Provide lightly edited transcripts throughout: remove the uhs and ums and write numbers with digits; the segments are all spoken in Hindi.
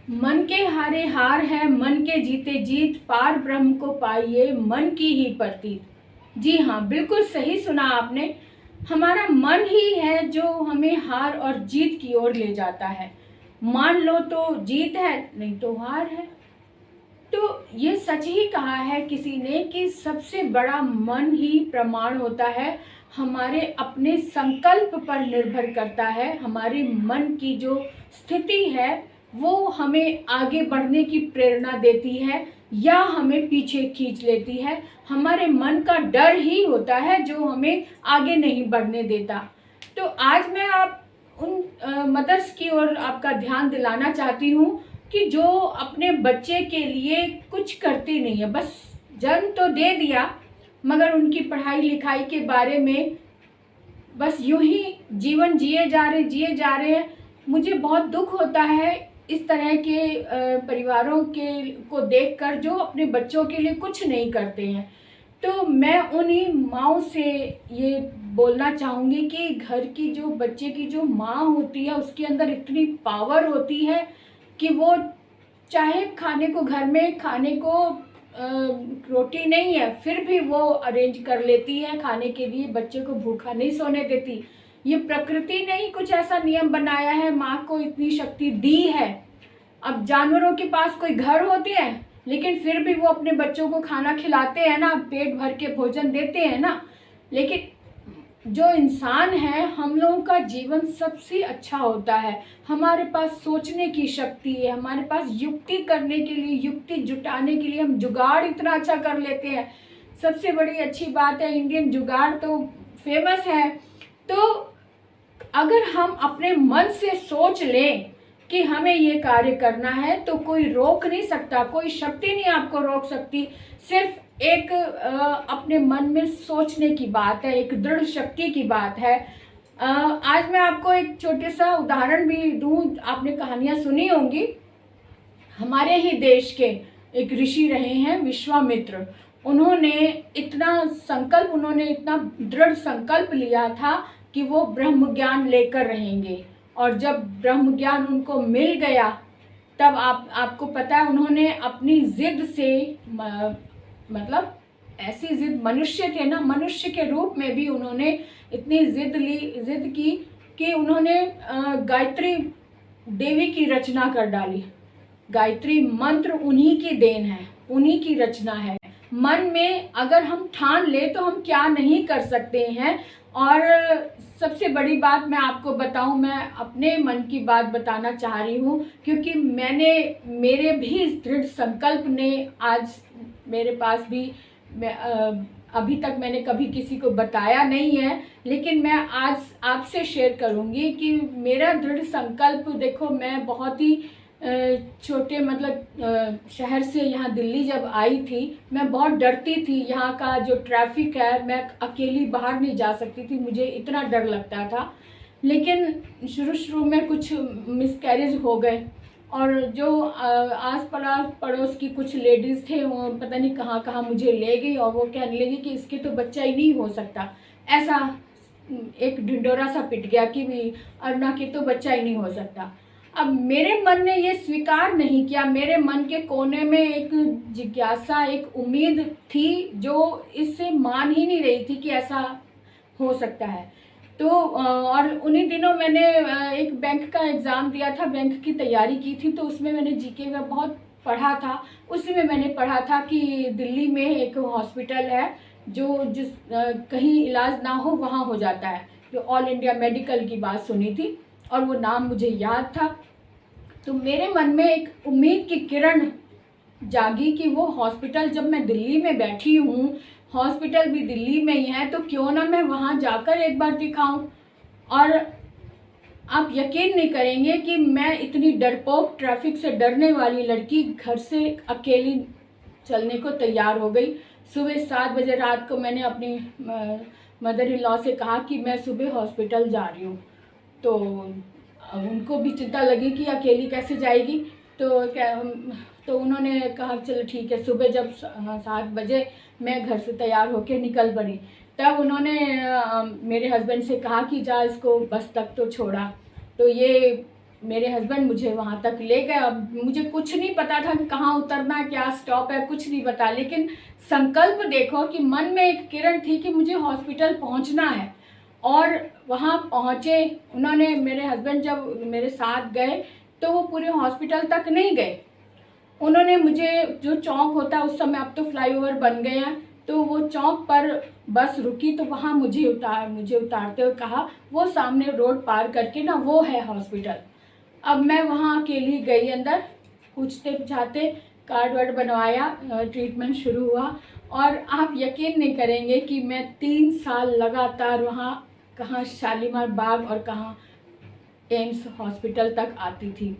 मन के हारे हार है, मन के जीते जीत, पार ब्रह्म को पाइए मन की ही प्रतीत। जी हाँ, बिल्कुल सही सुना आपने। हमारा मन ही है जो हमें हार और जीत की ओर ले जाता है। मान लो तो जीत है, नहीं तो हार है। तो ये सच ही कहा है किसी ने कि सबसे बड़ा मन ही प्रमाण होता है। हमारे अपने संकल्प पर निर्भर करता है। हमारे मन की जो स्थिति है वो हमें आगे बढ़ने की प्रेरणा देती है या हमें पीछे खींच लेती है। हमारे मन का डर ही होता है जो हमें आगे नहीं बढ़ने देता। तो आज मैं आप उन मदर्स की ओर आपका ध्यान दिलाना चाहती हूँ कि जो अपने बच्चे के लिए कुछ करती नहीं है, बस जन्म तो दे दिया मगर उनकी पढ़ाई लिखाई के बारे में बस यूं ही जीवन जिए जा रहे हैं। मुझे बहुत दुख होता है इस तरह के परिवारों के को देखकर जो अपने बच्चों के लिए कुछ नहीं करते हैं। तो मैं उन्हीं माँओं से ये बोलना चाहूँगी कि घर की जो बच्चे की जो माँ होती है उसके अंदर इतनी पावर होती है कि वो चाहे खाने को घर में खाने को रोटी नहीं है फिर भी वो अरेंज कर लेती है खाने के लिए, बच्चे को भूखा नहीं सोने देती। ये प्रकृति ने ही कुछ ऐसा नियम बनाया है, माँ को इतनी शक्ति दी है। अब जानवरों के पास कोई घर होती है लेकिन फिर भी वो अपने बच्चों को खाना खिलाते हैं ना, पेट भर के भोजन देते हैं ना। लेकिन जो इंसान है, हम लोगों का जीवन सबसे अच्छा होता है। हमारे पास सोचने की शक्ति है, हमारे पास युक्ति करने के लिए, युक्ति जुटाने के लिए हम जुगाड़ इतना अच्छा कर लेते हैं। सबसे बड़ी अच्छी बात है, इंडियन जुगाड़ तो फेमस है। तो अगर हम अपने मन से सोच लें कि हमें ये कार्य करना है तो कोई रोक नहीं सकता, कोई शक्ति नहीं आपको रोक सकती। सिर्फ एक अपने मन में सोचने की बात है, एक दृढ़ शक्ति की बात है। आज मैं आपको एक छोटे सा उदाहरण भी दूं। आपने कहानियां सुनी होंगी। हमारे ही देश के एक ऋषि रहे हैं विश्वामित्र। उन्होंने इतना दृढ़ संकल्प लिया था कि वो ब्रह्म ज्ञान लेकर रहेंगे। और जब ब्रह्म ज्ञान उनको मिल गया तब आपको पता है उन्होंने अपनी जिद से मतलब ऐसी जिद, मनुष्य थे ना, मनुष्य के रूप में भी उन्होंने इतनी जिद की कि उन्होंने गायत्री देवी की रचना कर डाली। गायत्री मंत्र उन्हीं की देन है, उन्हीं की रचना है। मन में अगर हम ठान ले तो हम क्या नहीं कर सकते हैं। और सबसे बड़ी बात मैं आपको बताऊं, मैं अपने मन की बात बताना चाह रही हूं क्योंकि मेरे भी दृढ़ संकल्प ने आज मेरे पास भी अभी तक मैंने कभी किसी को बताया नहीं है, लेकिन मैं आज आपसे शेयर करूंगी कि मेरा दृढ़ संकल्प देखो, मैं बहुत ही छोटे शहर से यहाँ दिल्ली जब आई थी मैं बहुत डरती थी। यहाँ का जो ट्रैफिक है, मैं अकेली बाहर नहीं जा सकती थी, मुझे इतना डर लगता था। लेकिन शुरू में कुछ मिसकैरेज हो गए और जो आस पड़ोस की कुछ लेडीज़ थे वो पता नहीं कहाँ कहाँ मुझे ले गई और वो कहने लगी कि इसके तो बच्चा ही नहीं हो सकता। ऐसा एक ढिंडोरा सा पिट गया कि भी अरुणा के तो बच्चा ही नहीं हो सकता। अब मेरे मन ने ये स्वीकार नहीं किया। मेरे मन के कोने में एक जिज्ञासा, एक उम्मीद थी जो इससे मान ही नहीं रही थी कि ऐसा हो सकता है। तो और उन्हीं दिनों मैंने एक बैंक का एग्ज़ाम दिया था, बैंक की तैयारी की थी, तो उसमें मैंने जीके का बहुत पढ़ा था। उसी में मैंने पढ़ा था कि दिल्ली में एक हॉस्पिटल है जो कहीं इलाज ना हो वहाँ हो जाता है, जो ऑल इंडिया मेडिकल की बात सुनी थी और वो नाम मुझे याद था। तो मेरे मन में एक उम्मीद की किरण जागी कि वो हॉस्पिटल, जब मैं दिल्ली में बैठी हूँ, हॉस्पिटल भी दिल्ली में ही है, तो क्यों ना मैं वहाँ जाकर एक बार दिखाऊं। और आप यकीन नहीं करेंगे कि मैं इतनी डरपोक, ट्रैफिक से डरने वाली लड़की घर से अकेली चलने को तैयार हो गई। सुबह 7 बजे रात को मैंने अपनी मदर इन लॉ से कहा कि मैं सुबह हॉस्पिटल जा रही हूँ। तो उनको भी चिंता लगी कि अकेली कैसे जाएगी। तो उन्होंने कहा चलो ठीक है। सुबह जब 7 बजे मैं घर से तैयार होकर निकल पड़ी, तब उन्होंने मेरे हस्बैंड से कहा कि जा इसको बस तक तो छोड़ा। तो ये मेरे हस्बैंड मुझे वहाँ तक ले गए। अब मुझे कुछ नहीं पता था कि कहाँ उतरना है, क्या स्टॉप है, कुछ नहीं पता, लेकिन संकल्प देखो कि मन में एक किरण थी कि मुझे हॉस्पिटल पहुँचना है। और वहाँ पहुँचे, उन्होंने, मेरे हस्बैंड जब मेरे साथ गए तो वो पूरे हॉस्पिटल तक नहीं गए। उन्होंने मुझे, जो चौक होता है उस समय, अब तो फ्लाईओवर बन गए हैं, तो वो चौक पर बस रुकी तो वहाँ मुझे उतारते हुए कहा वो सामने रोड पार करके ना वो है हॉस्पिटल। अब मैं वहाँ अकेली गई अंदर, पूछते पूछाते कार्ड वार्ड बनवाया, ट्रीटमेंट शुरू हुआ। और आप यकीन नहीं करेंगे कि मैं 3 साल लगातार वहाँ, कहाँ शालीमार बाग और कहाँ एम्स हॉस्पिटल तक आती थी।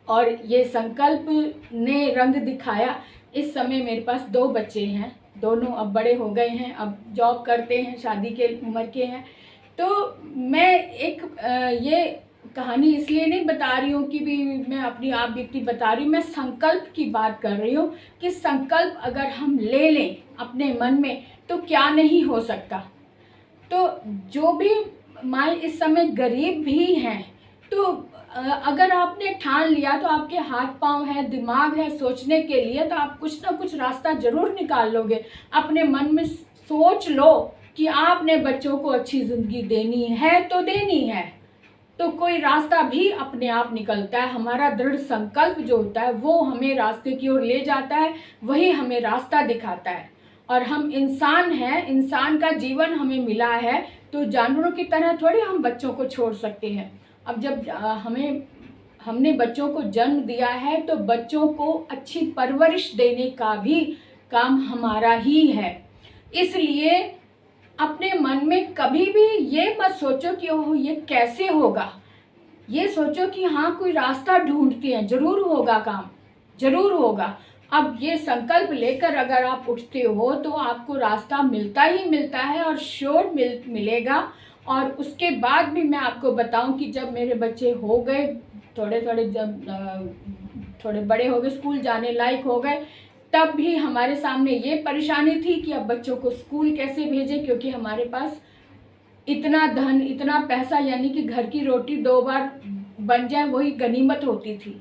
और ये संकल्प ने रंग दिखाया। इस समय मेरे पास 2 बच्चे हैं, दोनों अब बड़े हो गए हैं, अब जॉब करते हैं, शादी के उम्र के हैं। तो मैं एक ये कहानी इसलिए नहीं बता रही हूँ कि भी मैं अपनी आप बीती बता रही हूँ, मैं संकल्प की बात कर रही हूँ कि संकल्प अगर हम ले लें अपने मन में तो क्या नहीं हो सकता। तो जो भी माँ इस समय गरीब भी हैं, तो अगर आपने ठान लिया तो आपके हाथ पांव है, दिमाग है सोचने के लिए, तो आप कुछ ना कुछ रास्ता जरूर निकाल लोगे। अपने मन में सोच लो कि आपने बच्चों को अच्छी ज़िंदगी देनी है तो देनी है, तो कोई रास्ता भी अपने आप निकलता है। हमारा दृढ़ संकल्प जो होता है वो हमें रास्ते की ओर ले जाता है, वही हमें रास्ता दिखाता है। और हम इंसान हैं, इंसान का जीवन हमें मिला है, तो जानवरों की तरह थोड़ी हम बच्चों को छोड़ सकते हैं। अब जब हमने बच्चों को जन्म दिया है तो बच्चों को अच्छी परवरिश देने का भी काम हमारा ही है। इसलिए अपने मन में कभी भी ये मत सोचो कि ओह ये कैसे होगा, ये सोचो कि हाँ कोई रास्ता ढूंढती हैं, जरूर होगा काम, जरूर होगा। अब ये संकल्प लेकर अगर आप उठते हो तो आपको रास्ता मिलता ही मिलता है, और श्योर मिलेगा। और उसके बाद भी मैं आपको बताऊं कि जब मेरे बच्चे हो गए जब थोड़े बड़े हो गए, स्कूल जाने लायक हो गए, तब भी हमारे सामने ये परेशानी थी कि अब बच्चों को स्कूल कैसे भेजें, क्योंकि हमारे पास इतना धन, इतना पैसा, यानी कि घर की रोटी 2 बार बन जाए वही गनीमत होती थी।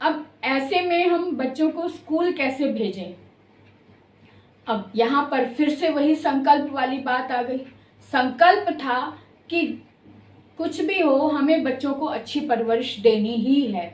अब ऐसे में हम बच्चों को स्कूल कैसे भेजें। अब यहाँ पर फिर से वही संकल्प वाली बात आ गई। संकल्प था कि कुछ भी हो हमें बच्चों को अच्छी परवरिश देनी ही है।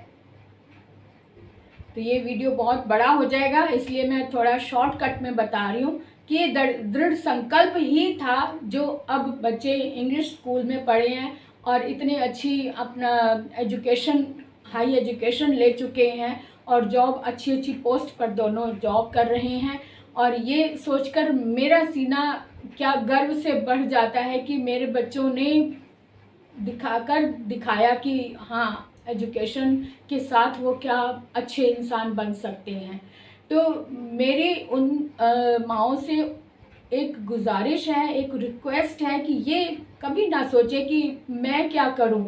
तो ये वीडियो बहुत बड़ा हो जाएगा, इसलिए मैं थोड़ा शॉर्टकट में बता रही हूँ कि ये दृढ़ संकल्प ही था जो अब बच्चे इंग्लिश स्कूल में पढ़े हैं और इतनी अच्छी अपना एजुकेशन, हाई एजुकेशन ले चुके हैं, और जॉब, अच्छी अच्छी पोस्ट पर दोनों जॉब कर रहे हैं। और ये सोचकर मेरा सीना क्या गर्व से बढ़ जाता है कि मेरे बच्चों ने दिखाया कि हाँ एजुकेशन के साथ वो क्या अच्छे इंसान बन सकते हैं। तो मेरी उन माँओं से एक गुजारिश है, एक रिक्वेस्ट है कि ये कभी ना सोचे कि मैं क्या करूं।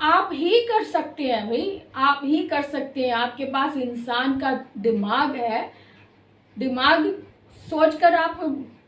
आप ही कर सकते हैं भाई, आप ही कर सकते हैं। आपके पास इंसान का दिमाग है, दिमाग सोचकर आप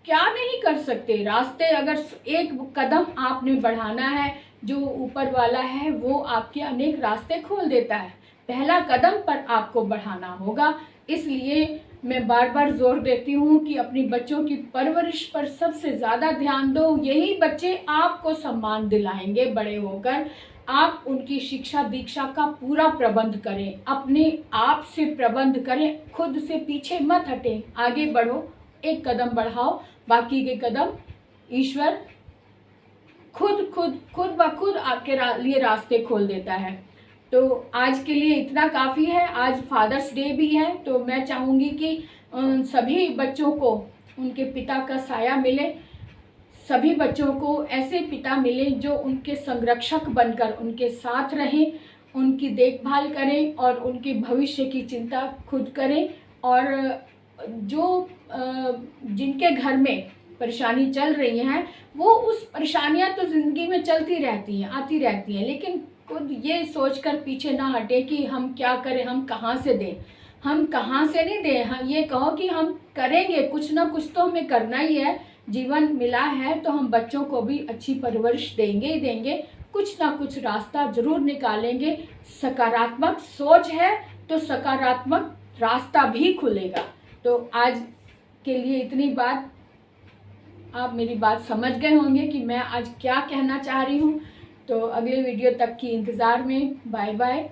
क्या नहीं कर सकते। रास्ते, अगर एक कदम आपने बढ़ाना है, जो ऊपर वाला है वो आपके अनेक रास्ते खोल देता है। पहला कदम पर आपको बढ़ाना होगा। इसलिए मैं बार बार जोर देती हूँ कि अपनी बच्चों की परवरिश पर सबसे ज़्यादा ध्यान दो। यही बच्चे आपको सम्मान दिलाएंगे बड़े होकर। आप उनकी शिक्षा दीक्षा का पूरा प्रबंध करें, अपने आप से प्रबंध करें, खुद से पीछे मत हटें, आगे बढ़ो, एक कदम बढ़ाओ, बाकी के कदम ईश्वर खुद ब खुद आपके लिए रास्ते खोल देता है। तो आज के लिए इतना काफ़ी है। आज फादर्स डे भी है, तो मैं चाहूँगी कि सभी बच्चों को उनके पिता का साया मिले, सभी बच्चों को ऐसे पिता मिले जो उनके संरक्षक बनकर उनके साथ रहें, उनकी देखभाल करें और उनके भविष्य की चिंता खुद करें। और जो जिनके घर में परेशानी चल रही हैं, वो उस परेशानियां तो ज़िंदगी में चलती रहती हैं, आती रहती हैं, लेकिन खुद ये सोचकर पीछे ना हटे कि हम क्या करें, हम कहाँ से दें। हम कहाँ से नहीं दें, हम ये कहो कि हम करेंगे, कुछ ना कुछ तो हमें करना ही है। जीवन मिला है तो हम बच्चों को भी अच्छी परवरिश देंगे ही देंगे। कुछ ना कुछ रास्ता ज़रूर निकालेंगे। सकारात्मक सोच है तो सकारात्मक रास्ता भी खुलेगा। तो आज के लिए इतनी बात, आप मेरी बात समझ गए होंगे कि मैं आज क्या कहना चाह रही हूँ। तो अगले वीडियो तक की इंतज़ार में। Bye bye.